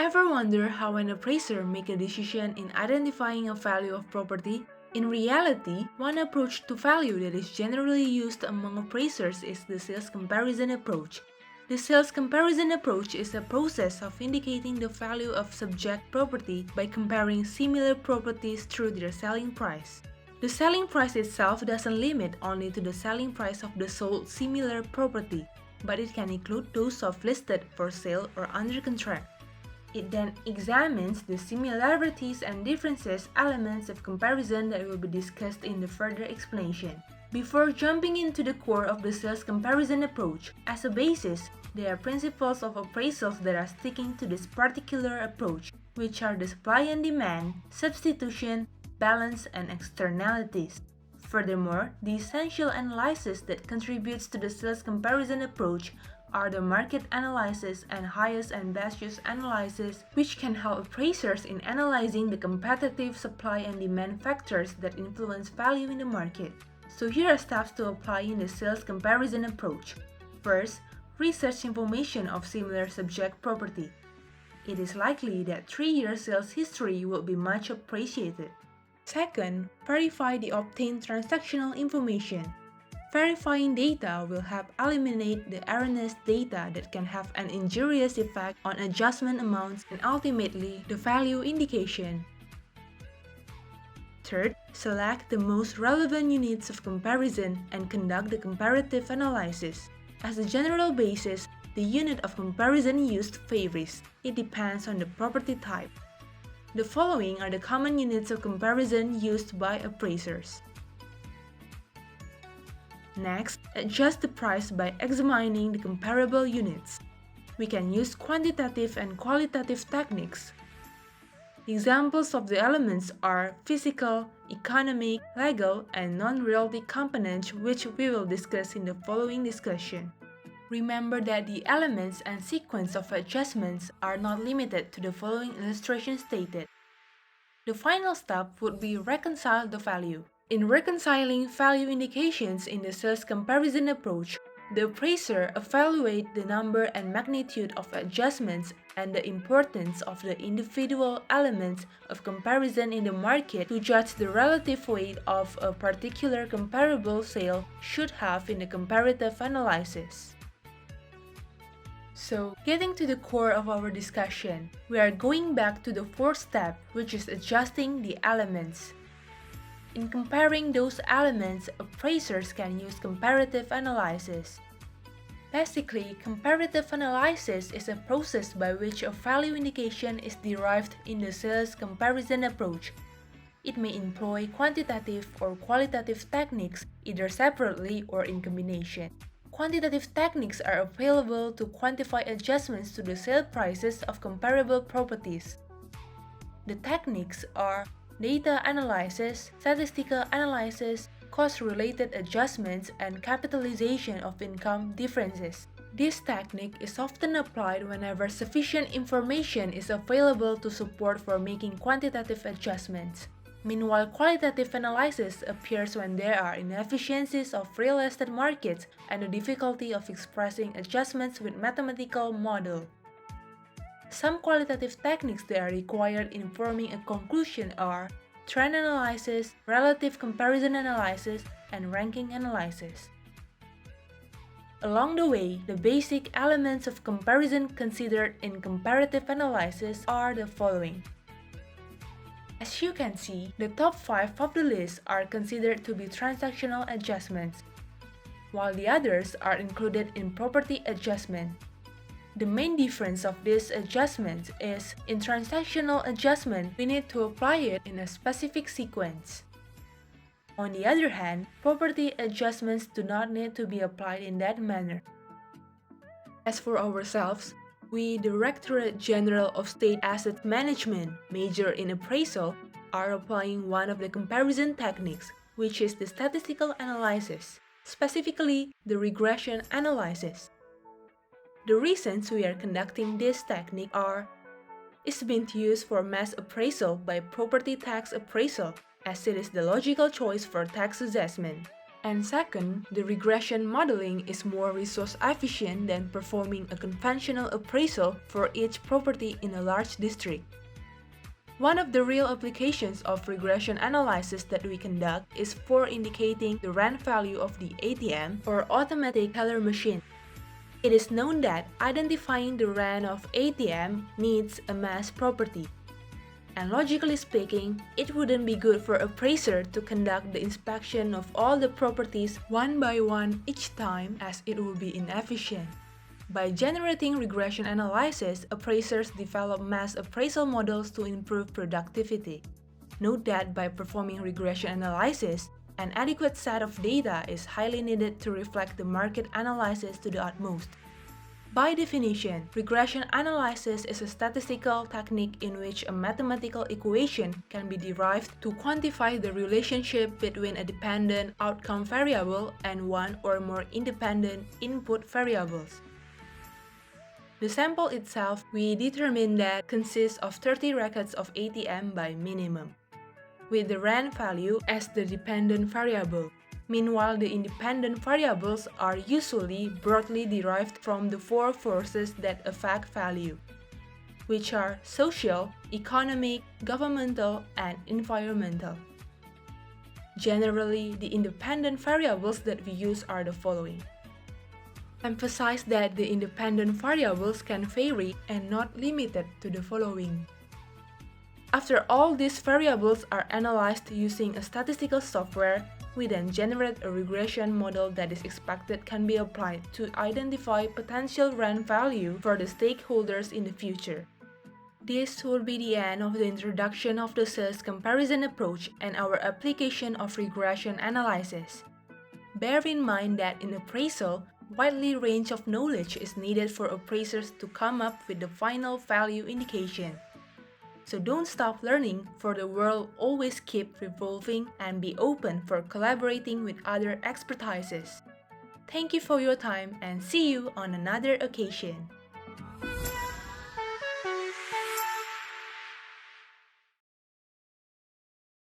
Ever wonder how an appraiser makes a decision in identifying a value of property? In reality, one approach to value that is generally used among appraisers is the sales comparison approach. The sales comparison approach is a process of indicating the value of subject property by comparing similar properties through their selling price. The selling price itself doesn't limit only to the selling price of the sold similar property, but it can include those of listed for sale or under contract. It then examines the similarities and differences elements of comparison that will be discussed in the further explanation. Before jumping into the core of the sales comparison approach, as a basis, there are principles of appraisals that are sticking to this particular approach, which are the supply and demand, substitution, balance, and externalities. Furthermore, the essential analysis that contributes to the sales comparison approach are the market analysis and highest and best use analysis, which can help appraisers in analyzing the competitive supply and demand factors that influence value in the market. So here are steps to apply in the sales comparison approach. First, research information of similar subject property. It is likely that 3-year sales history will be much appreciated. Second, verify the obtained transactional information. Verifying data will help eliminate the erroneous data that can have an injurious effect on adjustment amounts and ultimately the value indication. Third, select the most relevant units of comparison and conduct the comparative analysis. As a general basis, the unit of comparison used varies. It depends on the property type. The following are the common units of comparison used by appraisers. Next, adjust the price by examining the comparable units. We can use quantitative and qualitative techniques. Examples of the elements are physical, economic, legal, and non-realty components, which we will discuss in the following discussion. Remember that the elements and sequence of adjustments are not limited to the following illustration stated. The final step would be reconcile the value. In reconciling value indications in the sales comparison approach, the appraiser evaluates the number and magnitude of adjustments and the importance of the individual elements of comparison in the market to judge the relative weight of a particular comparable sale should have in the comparative analysis. So, getting to the core of our discussion, we are going back to the fourth step, which is adjusting the elements. In comparing those elements, appraisers can use comparative analysis. Basically, comparative analysis is a process by which a value indication is derived in the sales comparison approach. It may employ quantitative or qualitative techniques either separately or in combination. Quantitative techniques are available to quantify adjustments to the sale prices of comparable properties. The techniques are data analysis, statistical analysis, cost-related adjustments, and capitalization of income differences. This technique is often applied whenever sufficient information is available to support for making quantitative adjustments. Meanwhile, qualitative analysis appears when there are inefficiencies of real estate markets and the difficulty of expressing adjustments with mathematical model. Some qualitative techniques that are required in forming a conclusion are trend analysis, relative comparison analysis, and ranking analysis. Along the way, the basic elements of comparison considered in comparative analysis are the following. As you can see, the top 5 of the list are considered to be transactional adjustments, while the others are included in property adjustment. The main difference of these adjustments is, in transactional adjustment, we need to apply it in a specific sequence. On the other hand, property adjustments do not need to be applied in that manner. As for ourselves, we, Directorate General of State Asset Management, major in appraisal, are applying one of the comparison techniques, which is the statistical analysis, specifically the regression analysis. The reasons we are conducting this technique are: it's been used for mass appraisal by property tax appraisal, as it is the logical choice for tax assessment. And second, the regression modeling is more resource efficient than performing a conventional appraisal for each property in a large district. One of the real applications of regression analysis that we conduct is for indicating the rent value of the ATM or automatic teller machine. It is known that identifying the rent of ATM needs a mass property. And logically speaking, it wouldn't be good for appraiser to conduct the inspection of all the properties one by one each time, as it would be inefficient. By generating regression analysis, appraisers develop mass appraisal models to improve productivity. Note that by performing regression analysis, an adequate set of data is highly needed to reflect the market analysis to the utmost. By definition, regression analysis is a statistical technique in which a mathematical equation can be derived to quantify the relationship between a dependent outcome variable and one or more independent input variables. The sample itself, we determined that consists of 30 records of ATM by minimum, with the rent value as the dependent variable. Meanwhile, the independent variables are usually broadly derived from the four forces that affect value, which are social, economic, governmental, and environmental. Generally, the independent variables that we use are the following. Emphasize that the independent variables can vary and not limited to the following. After all these variables are analyzed using a statistical software, we then generate a regression model that is expected can be applied to identify potential rent value for the stakeholders in the future. This would be the end of the introduction of the sales comparison approach and our application of regression analysis. Bear in mind that in appraisal, widely range of knowledge is needed for appraisers to come up with the final value indication. So don't stop learning, for the world always keep revolving, and be open for collaborating with other expertises. Thank you for your time and see you on another occasion.